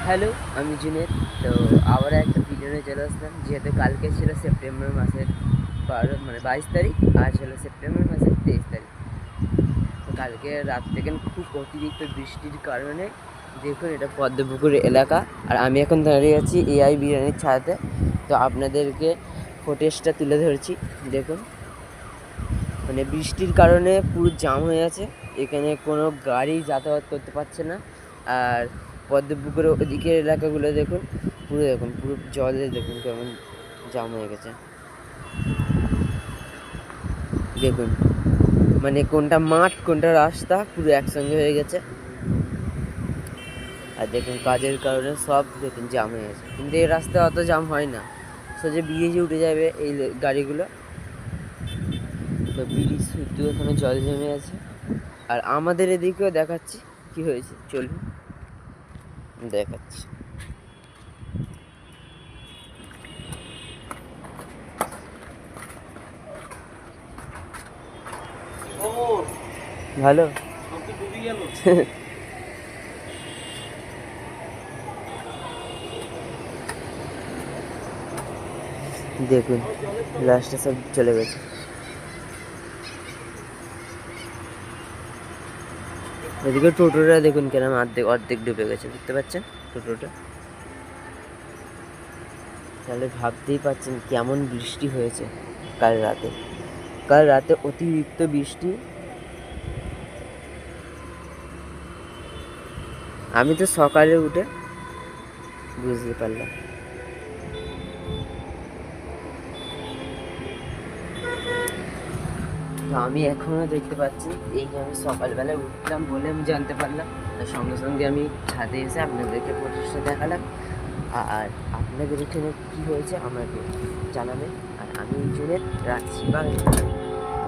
Hello, আমি জুনেদ। তো আবার একটা ভিডিও নিয়ে চলে আসলাম। যেহেতু কালকে ছিল সেপ্টেম্বর মাসের 22 তারিখ, আজ হলো সেপ্টেম্বর মাসের 23 তারিখ। তো কালকে রাত থেকে খুব অতিরিক্ত বৃষ্টির কারণে দেখুন এটা পদ্মপুকুর এলাকা, আর আমি এখন দাঁড়িয়ে আছি এআই বিরিয়ানির ছায়াতে। তো আপনাদেরকে ফুটেজটা তুলে ধরছি। দেখুন, মানে বৃষ্টির কারণে পুরো জাম হয়ে আছে, এখানে কোনো গাড়ি যাতায়াত করতে পারছে না। আর পদ্মপুকুরের ওদিকের এলাকাগুলো দেখুন, পুরো জলে দেখুন কেমন জাম হয়ে গেছে। দেখুন, মানে কোনটা মাঠ কোনটা রাস্তা পুরো একসঙ্গে হয়ে গেছে। আর দেখুন কাজের কারণে সব দেখুন জাম হয়ে গেছে, কিন্তু এই রাস্তায় অত জাম হয় না, সোজা ব্রিজে উঠে যাবে এই গাড়িগুলো। তো ব্রিজ শুধু এখানে জল জমে আছে। আর আমাদের এদিকেও দেখাচ্ছি কি হয়েছে, চলুন দেখাচ্ছি। ভালো দেখুন লাস্টে সব চলে গেছে। এদিকে টোটোটা দেখুন কেরম অর্ধেক অর্ধেক ডুবে গেছে, বুঝতে পারছেন টোটোটা। তাহলে ভাবতেই পারছেন কেমন বৃষ্টি হয়েছে কাল রাতে অতিরিক্ত বৃষ্টি। আমি তো সকালে উঠে বুঝতে পারলাম। তো আমি এখনও দেখতে পাচ্ছি, এই যে আমি সকালবেলা উঠলাম বলে আমি জানতে পারলাম, আর সঙ্গে সঙ্গে আমি ছাদে এসে আপনাদেরকে প্রচেষ্টা দেখালাম। আর আপনাদের এখানে কী হয়েছে আমাকে জানাবেন। আর আমি এই জন্য রাখছি, বা